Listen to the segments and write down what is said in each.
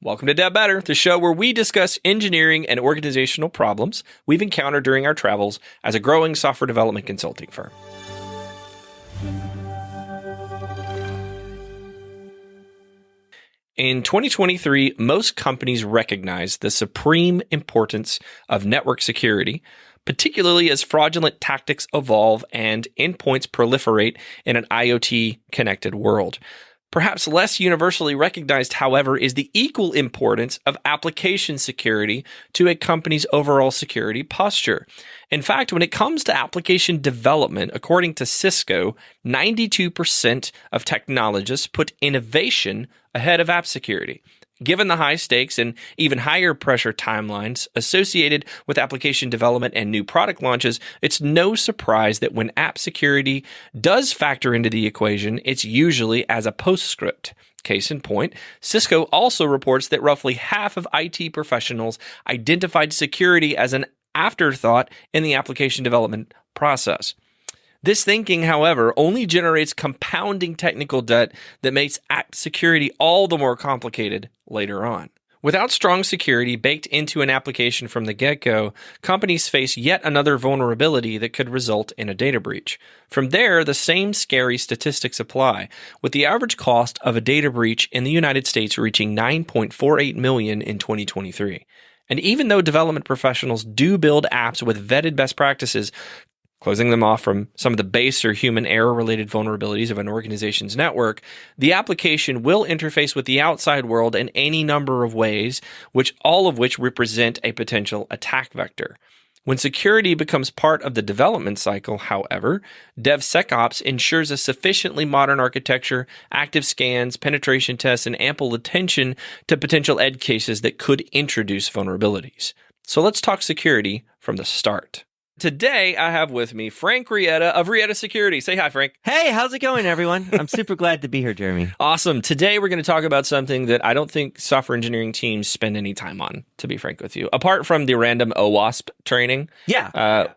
Welcome to Dev Better, the show where we discuss engineering and organizational problems we've encountered during our travels as a growing software development consulting firm. In 2023, most companies recognize the supreme importance of network security, particularly as fraudulent tactics evolve and endpoints proliferate in an IoT-connected world. Perhaps less universally recognized, however, is the equal importance of application security to a company's overall security posture. In fact, when it comes to application development, according to Cisco, 92% of technologists put innovation ahead of app security. Given the high stakes and even higher pressure timelines associated with application development and new product launches, it's no surprise that when app security does factor into the equation, it's usually as a postscript. Case in point, Cisco also reports that roughly half of IT professionals identified security as an afterthought in the application development process. This thinking, however, only generates compounding technical debt that makes app security all the more complicated later on. Without strong security baked into an application from the get-go, companies face yet another vulnerability that could result in a data breach. From there, the same scary statistics apply, with the average cost of a data breach in the United States reaching $9.48 million in 2023. And even though development professionals do build apps with vetted best practices, closing them off from some of the base or human error-related vulnerabilities of an organization's network, the application will interface with the outside world in any number of ways, all of which represent a potential attack vector. When security becomes part of the development cycle, however, DevSecOps ensures a sufficiently modern architecture, active scans, penetration tests, and ample attention to potential edge cases that could introduce vulnerabilities. So let's talk security from the start. Today, I have with me Frank Rietta of Rietta Security. Say hi, Frank. Hey, how's it going, everyone? I'm super glad to be here, Jeremy. Awesome. Today, we're going to talk about something that I don't think software engineering teams spend any time on, to be frank with you, apart from the random OWASP training,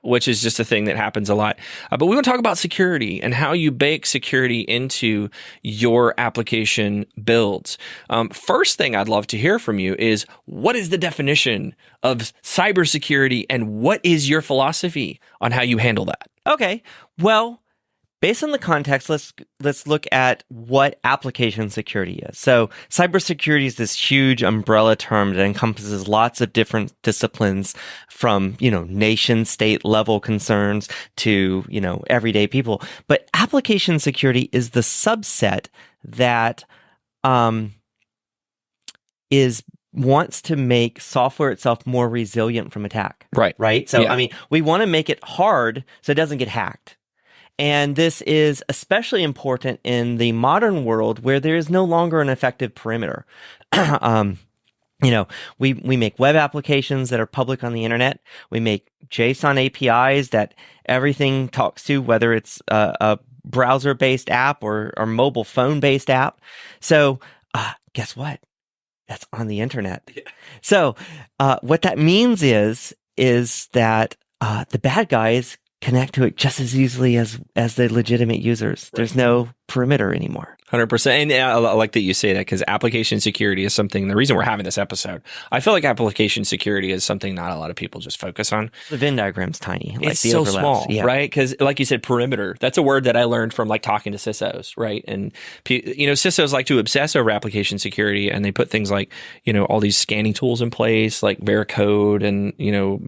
which is just a thing that happens a lot. But we want to talk about security and how you bake security into your application builds. First thing I'd love to hear from you is, what is the definition of cybersecurity and what is your philosophy on how you handle that? Okay. Well, based on the context, let's look at what application security is. So cybersecurity is this huge umbrella term that encompasses lots of different disciplines from, nation state level concerns to, everyday people. But application security is the subset that wants to make software itself more resilient from attack. Right? So, yeah. We want to make it hard so it doesn't get hacked. And this is especially important in the modern world where there is no longer an effective perimeter. We make web applications that are public on the internet. We make JSON APIs that everything talks to, whether it's a browser-based app or mobile phone-based app. So, guess what? That's on the internet. Yeah. So, what that means is that the bad guys connect to it just as easily as the legitimate users. There's no perimeter anymore. 100%. And I like that you say that, because application security is something, the reason we're having this episode, I feel like application security is something not a lot of people just focus on. The Venn diagram's tiny. It's so small, right? Because like you said, perimeter, that's a word that I learned from talking to CISOs, right? And, CISOs like to obsess over application security, and they put things like, all these scanning tools in place, like Veracode and,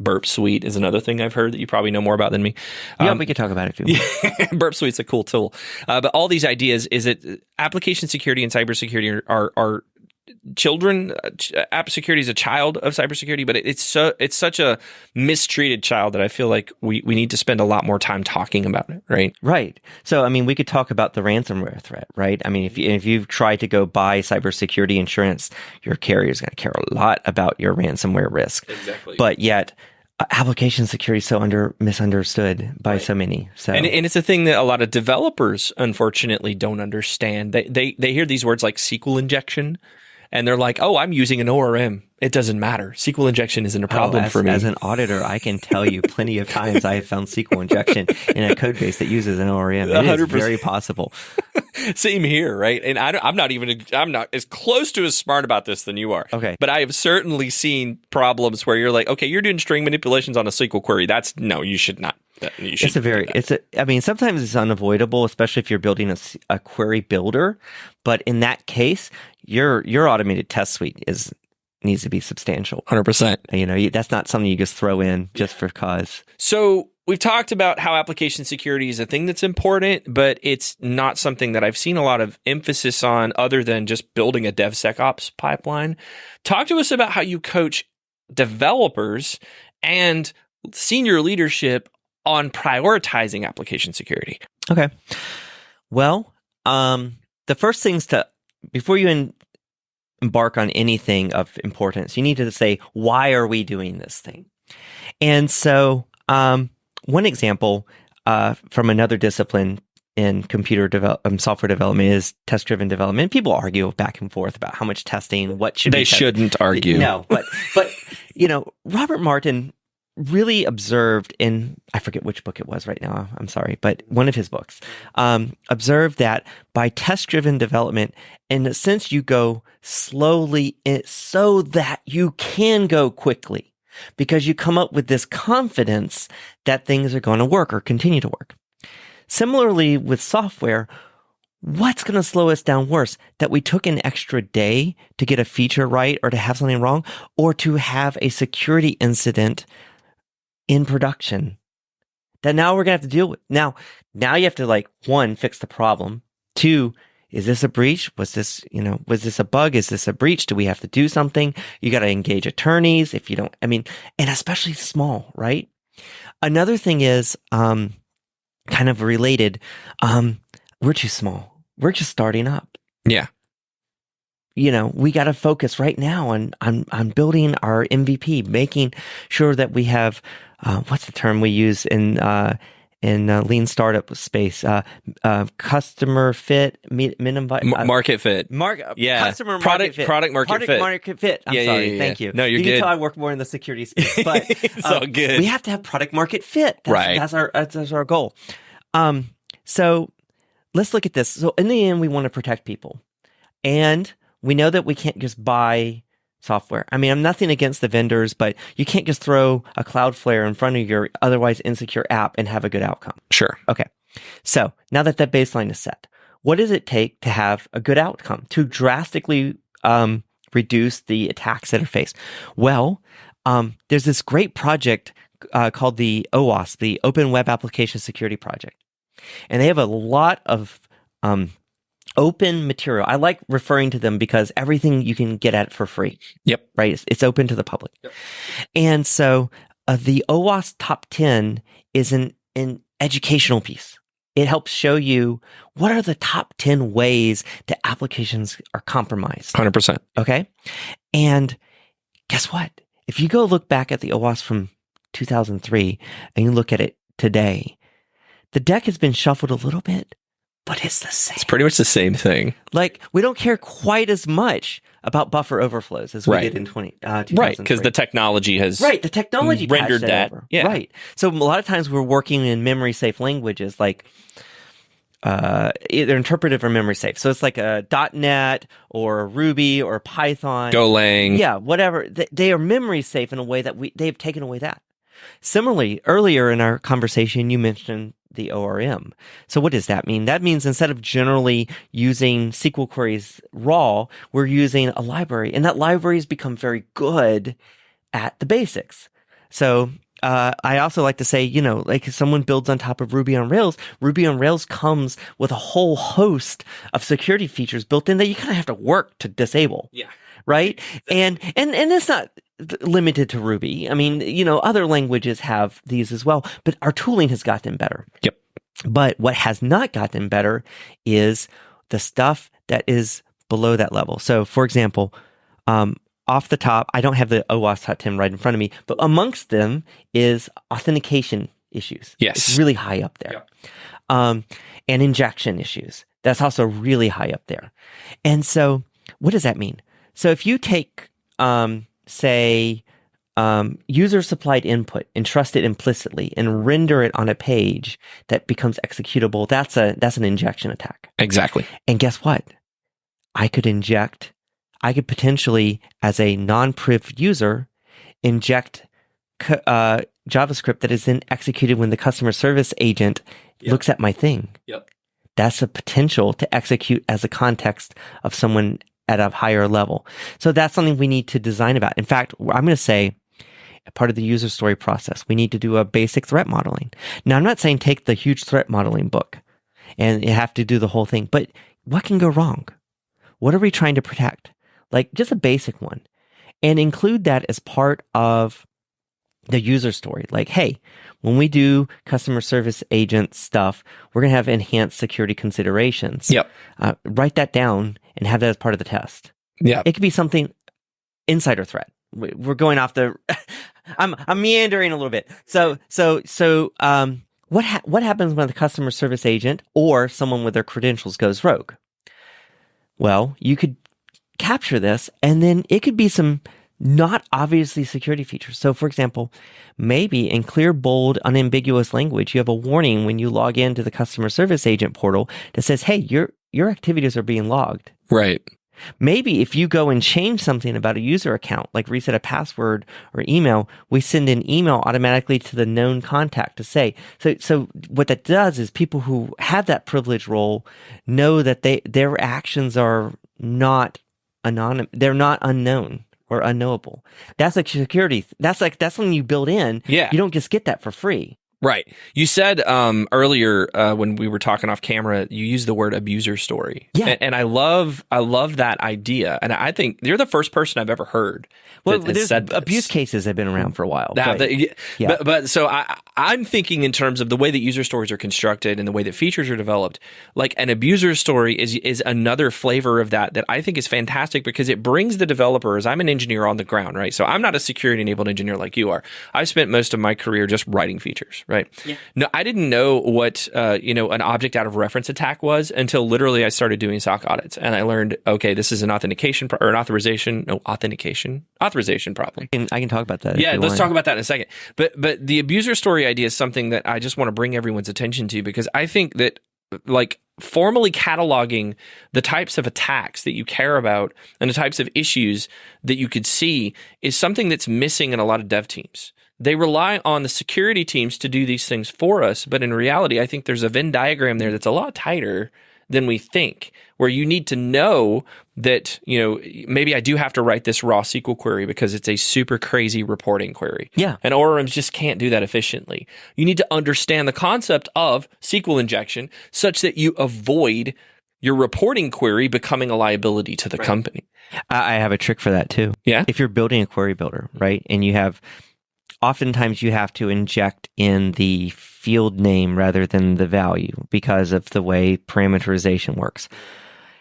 Burp Suite is another thing I've heard that you probably know more about than me. Yeah, we could talk about it too. Burp Suite's a cool tool. But all these ideas is that application security and cybersecurity are children. App security is a child of cybersecurity, but it's such a mistreated child that I feel like we need to spend a lot more time talking about it, right? Right. So, we could talk about the ransomware threat, right? If you've tried to go buy cybersecurity insurance, your carrier is going to care a lot about your ransomware risk. Exactly. But yet, application security is so misunderstood by so many. So, and it's a thing that a lot of developers, unfortunately, don't understand. They hear these words like SQL injection, and they're like, oh, I'm using an ORM. It doesn't matter. SQL injection isn't a problem for me. As an auditor, I can tell you plenty of times I have found SQL injection in a code base that uses an ORM. It is 100%. very possible. Same here, right? And I'm not as close to as smart about this than you are. Okay. But I have certainly seen problems where you're like, okay, you're doing string manipulations on a SQL query. You should not. I mean, sometimes it's unavoidable, especially if you're building a query builder. But in that case, your automated test suite needs to be substantial. 100%. That's not something you just throw in just for cause. So we've talked about how application security is a thing that's important, but it's not something that I've seen a lot of emphasis on other than just building a DevSecOps pipeline. Talk to us about how you coach developers and senior leadership on prioritizing application security. Okay. Well, the first things before you embark on anything of importance, you need to say, why are we doing this thing? And so one example from another discipline in software development is test-driven development. People argue back and forth about how much testing, what should they shouldn't argue. No, but Robert Martin really observed I forget which book it was right now, I'm sorry, but one of his books, observed that by test-driven development, in a sense, you go slowly so that you can go quickly because you come up with this confidence that things are going to work or continue to work. Similarly, with software, what's going to slow us down worse? That we took an extra day to get a feature right or to have something wrong or to have a security incident in production that now we're going to have to deal with. Now you have to one, fix the problem. Two, is this a breach? Was this a bug? Is this a breach? Do we have to do something? You got to engage attorneys if you don't, and especially small, right? Another thing is, kind of related. We're too small. We're just starting up. Yeah. We got to focus right now on building our MVP, making sure that we have, what's the term we use in lean startup space? Customer fit, market fit. Customer product fit. market fit. I'm sorry. Thank you. No, you're good. You can tell I work more in the security space, but it's all good. We have to have product market fit. That's our goal. So let's look at this. So in the end, we want to protect people, and we know that we can't just buy software. I'm nothing against the vendors, but you can't just throw a Cloudflare in front of your otherwise insecure app and have a good outcome. Sure. Okay. So now that baseline is set, what does it take to have a good outcome, to drastically reduce the attacks that are faced? Well, there's this great project called the OWASP, the Open Web Application Security Project. And they have a lot of open material. I like referring to them because everything you can get at it for free. Yep. Right? It's open to the public. Yep. And so the OWASP Top 10 is an educational piece. It helps show you what are the top 10 ways that applications are compromised. 100%. Okay? And guess what? If you go look back at the OWASP from 2003 and you look at it today, the deck has been shuffled a little bit, but it's the same. It's pretty much the same thing. We don't care quite as much about buffer overflows as we did in 2003. Right, because the technology has the technology rendered that. Over. Yeah. Right. So a lot of times we're working in memory safe languages like either interpretive or memory safe. So it's like a .NET or Ruby or Python. Golang. Yeah, whatever. They are memory safe in a way that they've taken away that. Similarly, earlier in our conversation, you mentioned the ORM. So what does that mean? That means instead of generally using SQL queries raw, we're using a library, and that library has become very good at the basics. So I also like to say, if someone builds on top of Ruby on Rails comes with a whole host of security features built in that you kind of have to work to disable. Yeah. Right? And it's not limited to Ruby. Other languages have these as well, but our tooling has gotten better. Yep. But what has not gotten better is the stuff that is below that level. So, for example, off the top, I don't have the OWASP Top 10 right in front of me, but amongst them is authentication issues. Yes. It's really high up there. Yep. And injection issues. That's also really high up there. And so what does that mean? So if you take, say, user supplied input and trust it implicitly and render it on a page that becomes executable, that's an injection attack. Exactly. And guess what? I could potentially, as a non-priv user, inject JavaScript that is then executed when the customer service agent looks at my thing. Yep. That's a potential to execute as a context of someone at a higher level. So that's something we need to design about. In fact, I'm going to say, part of the user story process, we need to do a basic threat modeling. Now, I'm not saying take the huge threat modeling book and you have to do the whole thing, but what can go wrong? What are we trying to protect? Like just a basic one, and include that as part of the user story. Like, hey, when we do customer service agent stuff, we're going to have enhanced security considerations. Yep. Write that down and have that as part of the test. Yeah. It could be something insider threat. We're going off the, I'm meandering a little bit. So, what happens when the customer service agent or someone with their credentials goes rogue? Well, you could capture this, and then it could be some not obviously security features. So, for example, maybe in clear, bold, unambiguous language, you have a warning when you log into the customer service agent portal that says, hey, your activities are being logged. Right. Maybe if you go and change something about a user account, like reset a password or email, we send an email automatically to the known contact to say. So what that does is people who have that privileged role know that their actions are not anonymous. They're not unknown or unknowable. That's like security. That's something you build in. Yeah. You don't just get that for free. Right. You said earlier when we were talking off camera, you used the word abuser story. Yeah. And I love that idea. And I think you're the first person I've ever heard Well, that there's said this. abuse cases have been around for a while. Yeah. But so I'm thinking in terms of the way that user stories are constructed and the way that features are developed, like an abuser story is another flavor of that I think is fantastic because it brings the developers. I'm an engineer on the ground, right? So I'm not a security enabled engineer like you are. I've spent most of my career just writing features. Right. Yeah. No, I didn't know what an object out of reference attack was until literally I started doing SOC audits, and I learned, okay, this is an authorization problem. I can talk about that. Yeah, let's talk about that in a second. But the abuser story idea is something that I just want to bring everyone's attention to because I think that like formally cataloging the types of attacks that you care about and the types of issues that you could see is something that's missing in a lot of dev teams. They rely on the security teams to do these things for us, but in reality, I think there's a Venn diagram there that's a lot tighter than we think, where you need to know that, maybe I do have to write this raw SQL query because it's a super crazy reporting query. Yeah. And ORMs just can't do that efficiently. You need to understand the concept of SQL injection such that you avoid your reporting query becoming a liability to the company. I have a trick for that too. Yeah. If you're building a query builder, right, and oftentimes you have to inject in the field name rather than the value because of the way parameterization works.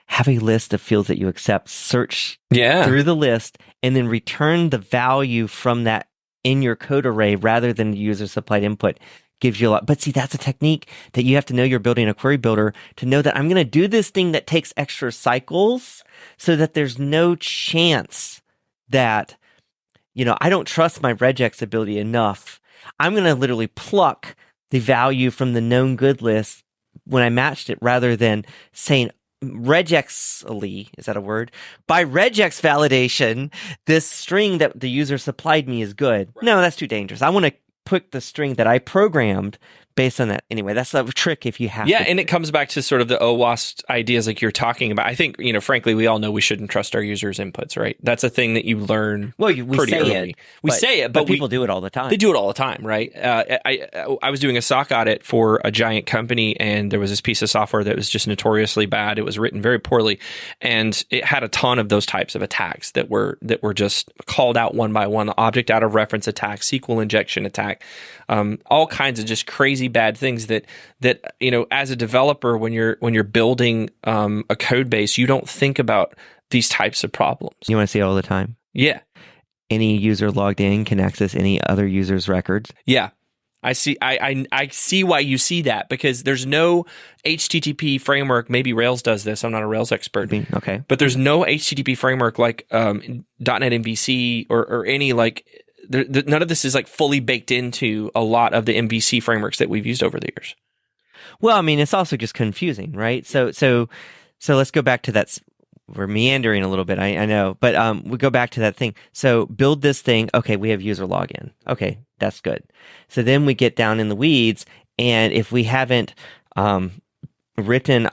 Have a list of fields that you accept, search through the list, and then return the value from that in your code array rather than the user supplied input. Gives you a lot. But see, that's a technique that you have to know you're building a query builder to know that I'm going to do this thing that takes extra cycles so that there's no chance that I don't trust my regex ability enough. I'm going to literally pluck the value from the known good list when I matched it rather than saying regexly, is that a word? By regex validation, this string that the user supplied me is good. Right. No, that's too dangerous. I want to put the string that I programmed based on that. Anyway, that's a trick if you have to. And it comes back to sort of the OWASP ideas like you're talking about. I think, frankly, we all know we shouldn't trust our users' inputs, right? That's a thing that you learn pretty early. We say it, but people do it all the time. They do it all the time, right? I was doing a SOC audit for a giant company, and there was this piece of software that was just notoriously bad. It was written very poorly, and it had a ton of those types of attacks that were just called out one by one. Object out of reference attack, SQL injection attack, all kinds of just crazy bad things that as a developer when you're building a code base, you don't think about these types of problems. You want to see it all the time? Yeah. Any user logged in can access any other user's records. Yeah. I see why you see that, because there's no HTTP framework. Maybe Rails does this. I'm not a Rails expert. Okay. But there's no HTTP framework like .NET MVC or any like none of this is like fully baked into a lot of the MVC frameworks that we've used over the years. Well, I mean, it's also just confusing, right? So let's go back to that. We're meandering a little bit, I know, but we go back to that thing. So build this thing. Okay, we have user login. Okay, that's good. So then we get down in the weeds, and if we haven't written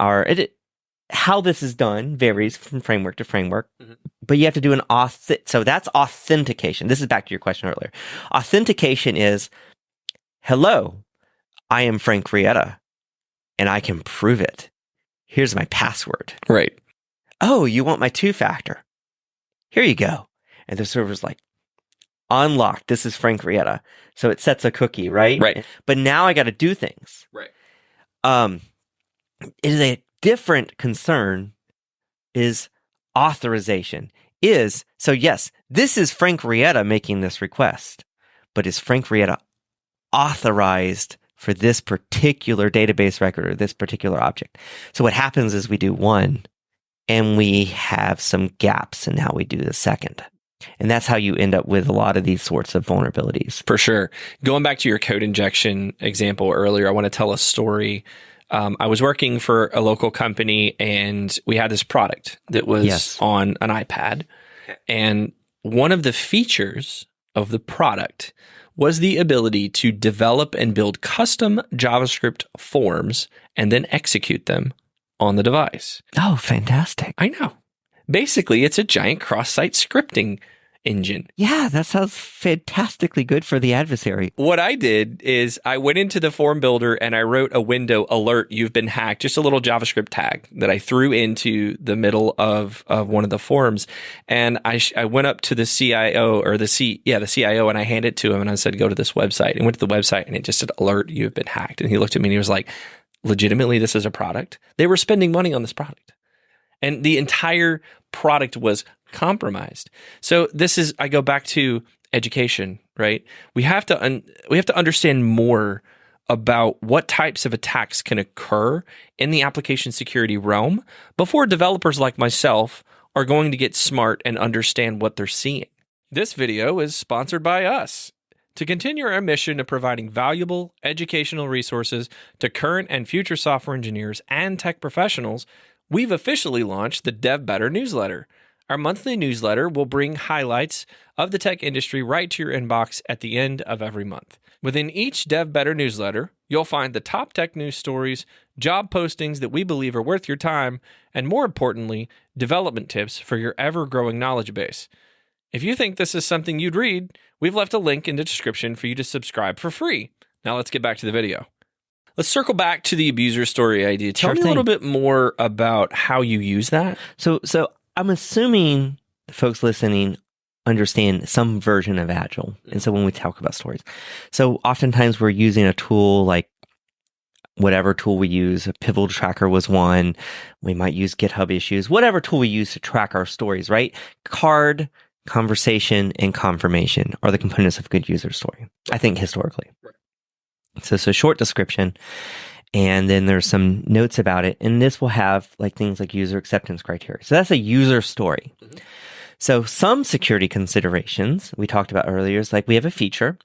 how this is done varies from framework to framework, but you have to do so that's authentication. This is back to your question earlier. Authentication is, hello, I am Frank Rietta, and I can prove it. Here's my password. Right. Oh, you want my two-factor? Here you go. And the server's like, unlocked. This is Frank Rietta. So it sets a cookie, right? Right. But now I got to do things. Right. It is a different concern is authorization. So yes, this is Frank Rietta making this request, but is Frank Rietta authorized for this particular database record or this particular object? So what happens is we do one, and we have some gaps in how we do the second. And that's how you end up with a lot of these sorts of vulnerabilities. For sure. Going back to your code injection example earlier, I want to tell a story. I was working for a local company, and we had this product that was on an iPad. And one of the features of the product was the ability to develop and build custom JavaScript forms and then execute them on the device. Oh, fantastic. I know. Basically, it's a giant cross-site scripting engine. Yeah, that sounds fantastically good for the adversary. What I did is I went into the form builder and I wrote a window alert, you've been hacked, just a little JavaScript tag that I threw into the middle of one of the forms. And I went up to the CIO or the CIO, and I handed it to him and I said, go to this website. And went to the website and it just said, alert, you've been hacked. And he looked at me and he was like, legitimately, this is a product? They were spending money on this product. And the entire product was compromised. So I go back to education, right? We have to understand more about what types of attacks can occur in the application security realm before developers like myself are going to get smart and understand what they're seeing. This video is sponsored by us. To continue our mission of providing valuable educational resources to current and future software engineers and tech professionals, we've officially launched the Dev Better newsletter. Our monthly newsletter will bring highlights of the tech industry right to your inbox at the end of every month. Within each Dev Better newsletter, you'll find the top tech news stories, job postings that we believe are worth your time, and more importantly, development tips for your ever-growing knowledge base. If you think this is something you'd read, we've left a link in the description for you to subscribe for free. Now let's get back to the video. Let's circle back to the abuser story idea. Tell me a little bit more about how you use that. So I'm assuming the folks listening understand some version of Agile. And so when we talk about stories, so oftentimes we're using a tool like whatever tool we use. A Pivotal Tracker was one. We might use GitHub Issues, whatever tool we use to track our stories, right? Card, conversation, and confirmation are the components of a good user story, I think, historically. Right. So it's a short description, and then there's some notes about it. And this will have like things like user acceptance criteria. So that's a user story. Mm-hmm. So some security considerations we talked about earlier is like we have a feature,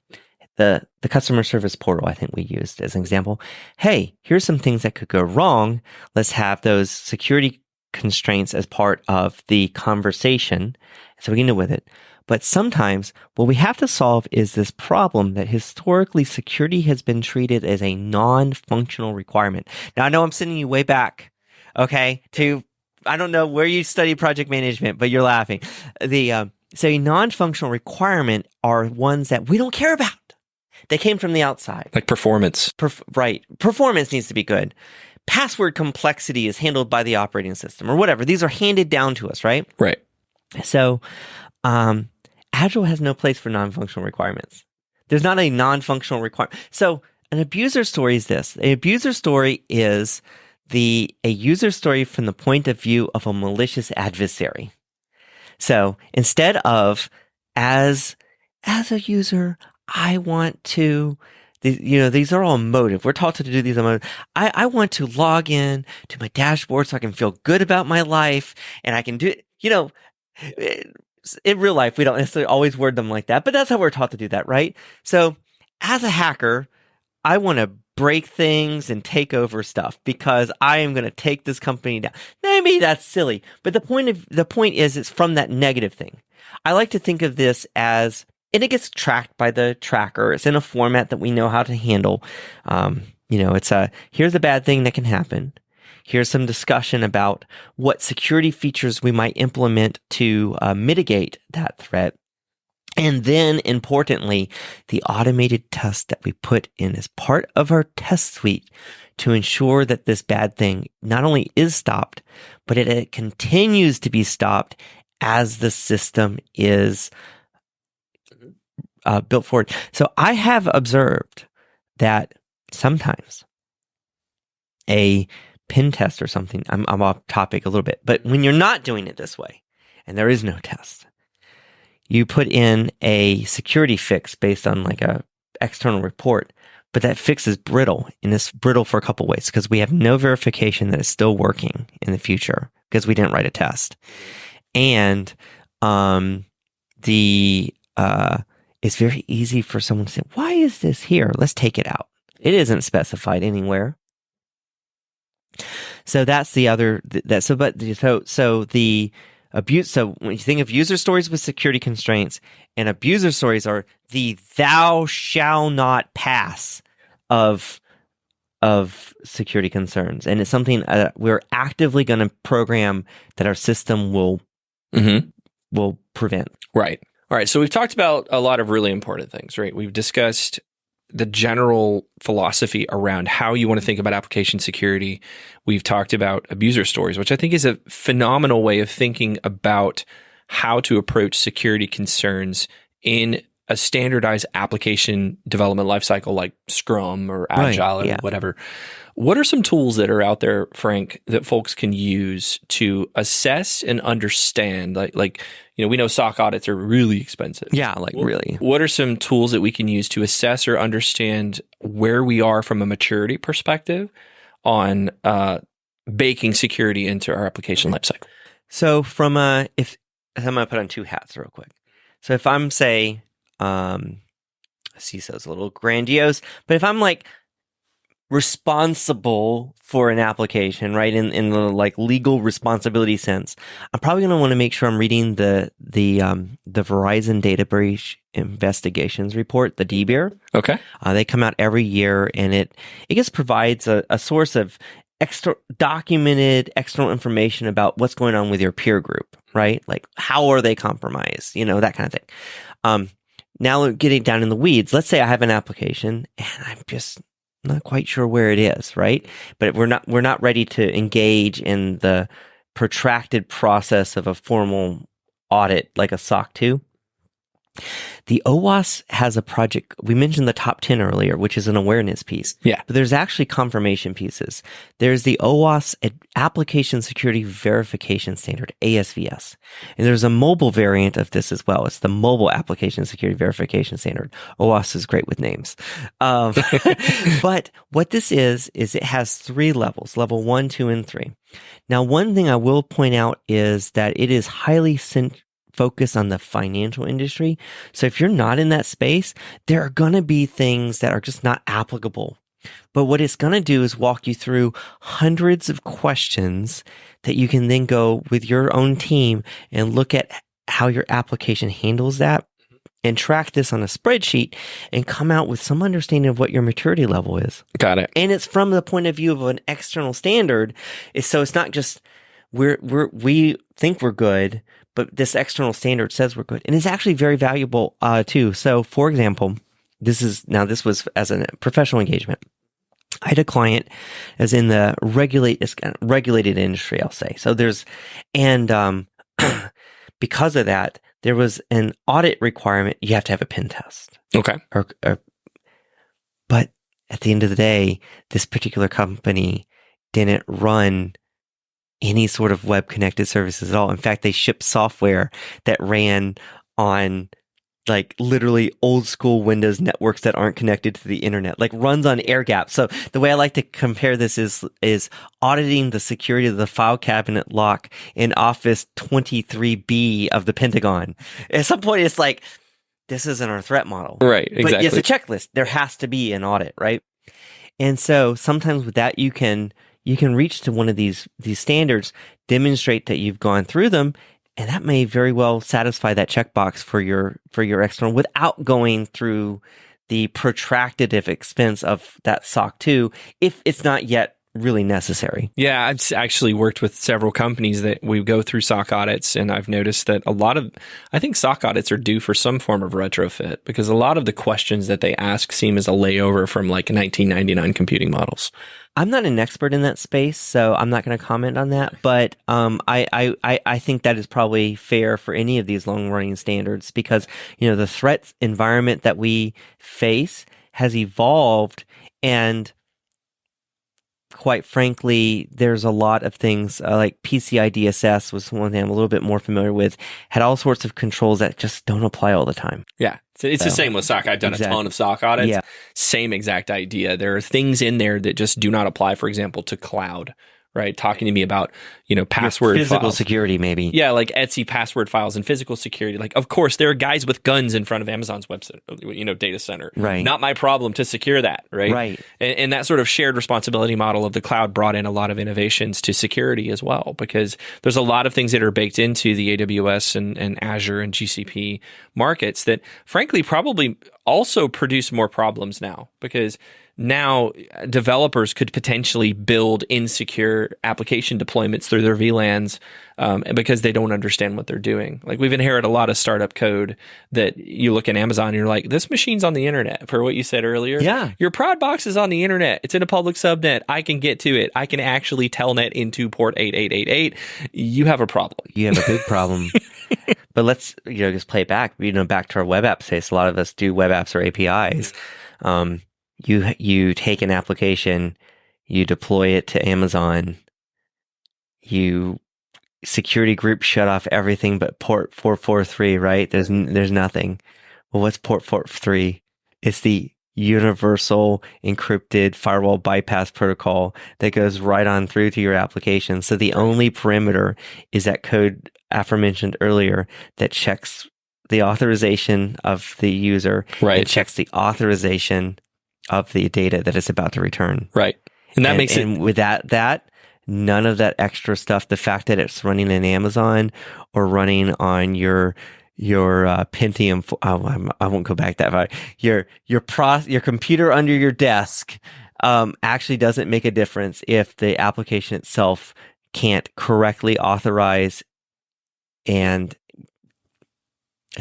the customer service portal, I think we used as an example. Hey, here's some things that could go wrong. Let's have those security constraints as part of the conversation so we can deal with it. But sometimes what we have to solve is this problem that historically security has been treated as a non-functional requirement. Now, I know I'm sending you way back, okay, to, I don't know where you study project management, but you're laughing. So a non-functional requirement are ones that we don't care about. They came from the outside. Like performance. Right. Performance needs to be good. Password complexity is handled by the operating system or whatever. These are handed down to us, right? Right. So, Agile has no place for non-functional requirements. There's not a non-functional requirement. So an abuser story is this. An abuser story is a user story from the point of view of a malicious adversary. So instead of as a user, I want to these are all emotive. We're taught to do these emotive. I want to log in to my dashboard so I can feel good about my life, and I can do it. In real life, we don't necessarily always word them like that, but that's how we're taught to do that, right? So as a hacker, I want to break things and take over stuff because I am going to take this company down. Maybe that's silly, but the point is it's from that negative thing. I like to think of this as, and it gets tracked by the tracker. It's in a format that we know how to handle. Here's a bad thing that can happen. Here's some discussion about what security features we might implement to mitigate that threat. And then, importantly, the automated test that we put in as part of our test suite to ensure that this bad thing not only is stopped, but it continues to be stopped as the system is built forward. So I have observed that sometimes a pen test or something, I'm off topic a little bit, but when you're not doing it this way and there is no test, you put in a security fix based on like a external report, but that fix is brittle, and it's brittle for a couple ways because we have no verification that it's still working in the future because we didn't write a test. And it's very easy for someone to say, why is this here? Let's take it out. It isn't specified anywhere. So that's the other so the abuse. So when you think of user stories with security constraints, and abuser stories are the thou shall not pass of security concerns, and it's something we're actively going to program that our system will prevent. Right. All right. So we've talked about a lot of really important things, right? We've discussed the general philosophy around how you want to think about application security. We've talked about abuser stories, which I think is a phenomenal way of thinking about how to approach security concerns in a standardized application development lifecycle like Scrum or Agile or whatever. What are some tools that are out there, Frank, that folks can use to assess and understand? We know SOC audits are really expensive. Yeah, really. What are some tools that we can use to assess or understand where we are from a maturity perspective on baking security into our application lifecycle? So I'm going to put on two hats real quick. So if I'm, say, CISO's a little grandiose, but if I'm like responsible for an application, right, in the like legal responsibility sense, I'm probably going to want to make sure I'm reading the Verizon Data Breach Investigations Report, the DBIR. Okay. They come out every year, and it just provides a source of documented external information about what's going on with your peer group, right? Like how are they compromised, that kind of thing. Now getting down in the weeds, let's say I have an application and I'm just not quite sure where it is, right? But we're not ready to engage in the protracted process of a formal audit like a SOC 2. The OWASP has a project. We mentioned the top 10 earlier, which is an awareness piece. Yeah. But there's actually confirmation pieces. There's the OWASP Application Security Verification Standard, ASVS. And there's a mobile variant of this as well. It's the Mobile Application Security Verification Standard. OWASP is great with names. But what this is it has 3 levels, level 1, 2, and 3. Now, one thing I will point out is that it is highly focus on the financial industry. So if you're not in that space, there are going to be things that are just not applicable. But what it's going to do is walk you through hundreds of questions that you can then go with your own team and look at how your application handles that and track this on a spreadsheet and come out with some understanding of what your maturity level is. Got it. And it's from the point of view of an external standard. So it's not just we think we're good, but this external standard says we're good. And it's actually very valuable too. So for example, this was as a professional engagement. I had a client as in the regulated industry, I'll say. So because of that, there was an audit requirement. You have to have a pen test. Okay. But at the end of the day, this particular company didn't run any sort of web connected services at all. In fact, they shipped software that ran on like literally old school Windows networks that aren't connected to the internet, like runs on air gap. So the way I like to compare this is auditing the security of the file cabinet lock in Office 23B of the Pentagon. At some point, it's like, this isn't our threat model. Right, exactly. But it's a checklist. There has to be an audit, right? And so sometimes with that, you can reach to one of these standards, demonstrate that you've gone through them, and that may very well satisfy that checkbox for your external without going through the protracted expense of that SOC 2 if it's not yet really necessary. Yeah, I've actually worked with several companies that we go through SOC audits, and I've noticed that I think SOC audits are due for some form of retrofit, because a lot of the questions that they ask seem as a layover from like 1999 computing models. I'm not an expert in that space, so I'm not going to comment on that. But I think that is probably fair for any of these long running standards, because the threat environment that we face has evolved, and quite frankly, there's a lot of things like PCI DSS was one thing I'm a little bit more familiar with, had all sorts of controls that just don't apply all the time. Yeah. It's the same with SOC. I've done a ton of SOC audits. Yeah. Same exact idea. There are things in there that just do not apply, for example, to cloud. Right, talking to me about password physical files. Security, maybe. Yeah, like Etsy password files and physical security. Like, of course, there are guys with guns in front of Amazon's website, data center. Right. Not my problem to secure that. Right. Right. And that sort of shared responsibility model of the cloud brought in a lot of innovations to security as well, because there's a lot of things that are baked into the AWS and Azure and GCP markets that, frankly, probably also produce more problems now, because now developers could potentially build insecure application deployments through their VLANs because they don't understand what they're doing. Like, we've inherited a lot of startup code that you look at Amazon and you're like, this machine's on the internet, per what you said earlier. Yeah. Your prod box is on the internet. It's in a public subnet. I can get to it. I can actually telnet into port 8888. You have a problem. You have a big problem. But let's just play it back. Back to our web app space. A lot of us do web apps or APIs. You take an application, you deploy it to Amazon, security group shut off everything but port 443, right? There's nothing. Well, what's port 443? It's the universal encrypted firewall bypass protocol that goes right on through to your application. So the only perimeter is that code aforementioned earlier that checks the authorization of the user. Right. It checks the authorization of the data that it's about to return. Right. And that makes it... And with that, none of that extra stuff, the fact that it's running in Amazon or running on your Pentium, I won't go back that far. Your computer under your desk actually doesn't make a difference if the application itself can't correctly authorize and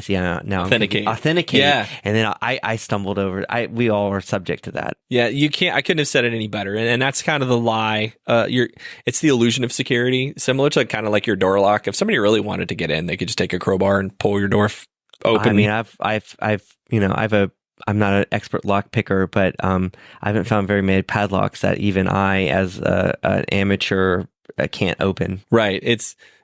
now authenticate. Yeah. And then I stumbled over it. We all are subject to that. Yeah, you can't. I couldn't have said it any better. And that's kind of the lie. It's the illusion of security, similar to kind of like your door lock. If somebody really wanted to get in, they could just take a crowbar and pull your door open. I mean, I'm not an expert lock picker, but I haven't found very many padlocks that even I, as an amateur, can't open. Right.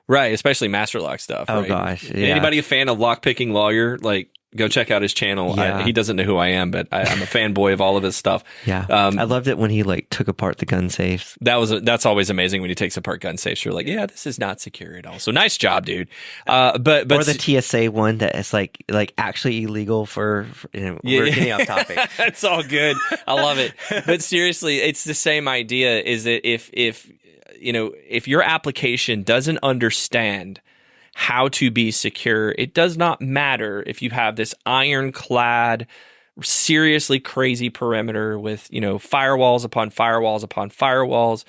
Right, especially master lock stuff. Oh, right? gosh. Yeah. Anybody a fan of Lockpicking Lawyer? Like, go check out his channel. Yeah. He doesn't know who I am, but I'm a fanboy of all of his stuff. Yeah. I loved it when he took apart the gun safes. That's always amazing when he takes apart gun safes. You're like, yeah, this is not secure at all. So nice job, dude. But or the TSA one that is like actually illegal for we're getting off topic. It's all good. I love it. But seriously, it's the same idea. Is that if your application doesn't understand how to be secure, it does not matter if you have this ironclad, seriously crazy perimeter with, firewalls upon firewalls upon firewalls.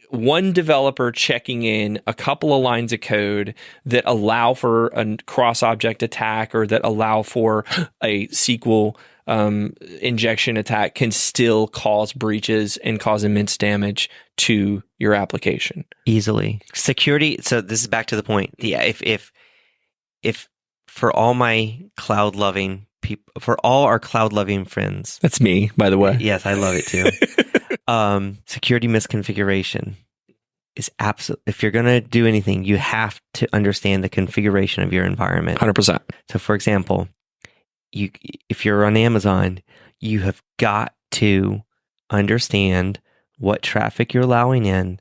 One developer checking in a couple of lines of code that allow for a cross-object attack or that allow for a SQL injection attack can still cause breaches and cause immense damage to your application easily. Security. So this is back to the point. Yeah, if for all my cloud loving people, for all our cloud loving friends, that's me, by the way. Yes, I love it too. Security misconfiguration is absolute. If you're going to do anything, you have to understand the configuration of your environment. 100%. So, for example, if you're on Amazon, you have got to understand what traffic you're allowing in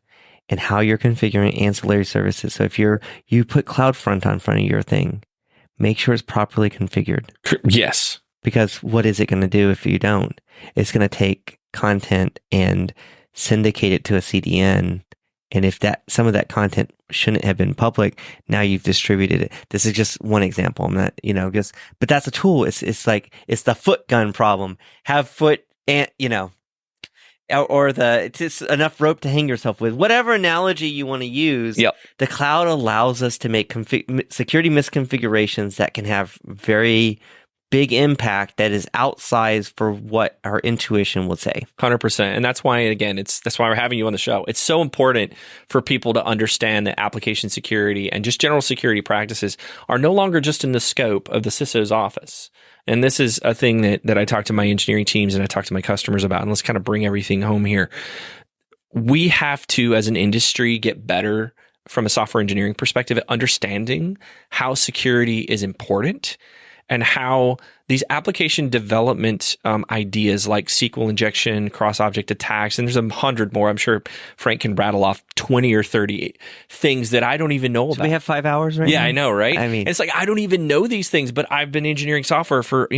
and how you're configuring ancillary services. So if you put CloudFront on front of your thing, make sure it's properly configured. Yes. Because what is it going to do if you don't? It's going to take content and syndicate it to a CDN. And if some of that content shouldn't have been public, now you've distributed it. This is just one example. I'm not, but that's a tool. It's like, it's the foot gun problem. Have foot and, or it's just enough rope to hang yourself with. Whatever analogy you want to use, yep. The cloud allows us to make security misconfigurations that can have very big impact that is outsized for what our intuition would say. 100%. And that's why, again, that's why we're having you on the show. It's so important for people to understand that application security and just general security practices are no longer just in the scope of the CISO's office. And this is a thing that I talk to my engineering teams and I talk to my customers about. And let's kind of bring everything home here. We have to, as an industry, get better from a software engineering perspective at understanding how security is important and how these application development ideas like SQL injection, cross-object attacks, and there's 100 more. I'm sure Frank can rattle off 20 or 30 things that I don't even know about. So we have 5 hours right now? Yeah, I know, right? I mean, it's like, I don't even know these things, but I've been engineering software for,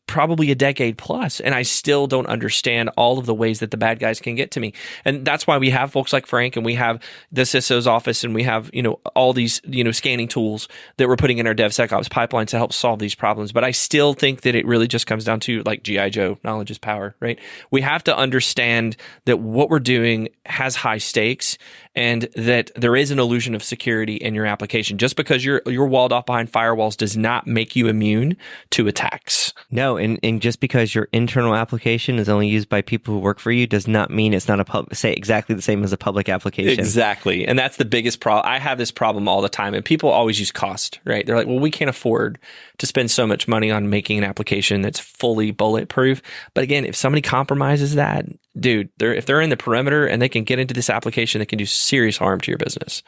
probably a decade plus, and I still don't understand all of the ways that the bad guys can get to me. And that's why we have folks like Frank, and we have the CISO's office, and we have, all these, scanning tools that we're putting in our DevSecOps pipelines to help solve these problems. But I still think that it really just comes down to like G.I. Joe, knowledge is power, right? We have to understand that what we're doing has high stakes and that there is an illusion of security in your application. Just because you're walled off behind firewalls does not make you immune to attacks. No, and just because your internal application is only used by people who work for you does not mean it's not say exactly the same as a public application. Exactly. And that's the biggest problem. I have this problem all the time, and people always use cost, right? They're like, well, we can't afford to spend so much money on making an application that's fully bulletproof. But again, if somebody compromises that, dude, if they're in the perimeter and they can get into this application, that can do serious harm to your business.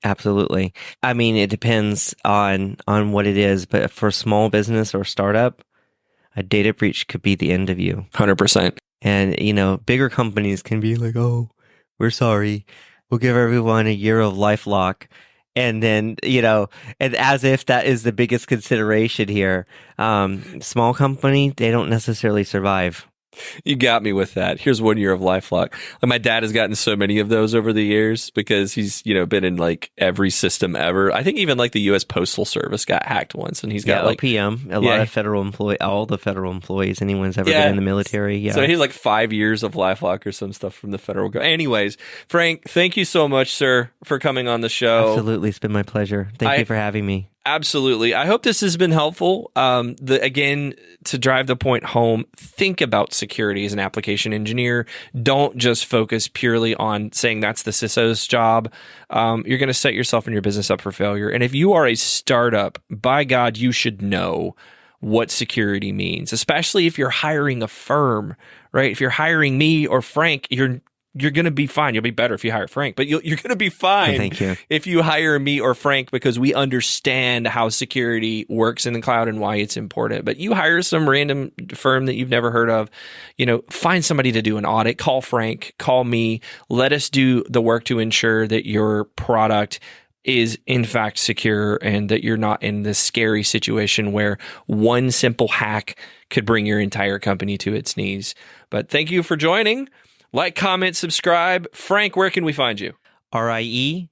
Absolutely. I mean, it depends on what it is, but for a small business or startup, a data breach could be the end of you. 100%. And, bigger companies can be like, oh, we're sorry. We'll give everyone a year of LifeLock. And then, and as if that is the biggest consideration here. Small company, they don't necessarily survive. You got me with that. Here's 1 year of LifeLock. Like, my dad has gotten so many of those over the years because he's, been in like every system ever. I think even like the U.S. Postal Service got hacked once, and he's got like OPM, lot of all the federal employees, anyone's ever been in the military. Yeah. So he's like 5 years of LifeLock or some stuff from the federal government. Anyways, Frank, thank you so much, sir, for coming on the show. Absolutely. It's been my pleasure. Thank you for having me. Absolutely. I hope this has been helpful. Again, to drive the point home, think about security as an application engineer. Don't just focus purely on saying that's the CISO's job. You're going to set yourself and your business up for failure. And if you are a startup, by God, you should know what security means, especially if you're hiring a firm, right? If you're hiring me or Frank, you're going to be fine. You'll be better if you hire Frank, but you're going to be fine Thank you. if you hire me or Frank, because we understand how security works in the cloud and why it's important. But you hire some random firm that you've never heard of, find somebody to do an audit. Call Frank, call me. Let us do the work to ensure that your product is in fact secure and that you're not in this scary situation where one simple hack could bring your entire company to its knees. But thank you for joining. Like, comment, subscribe. Frank, where can we find you? rietta.com.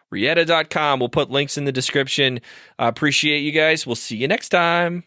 Rietta.com. We'll put links in the description. Appreciate you guys. We'll see you next time.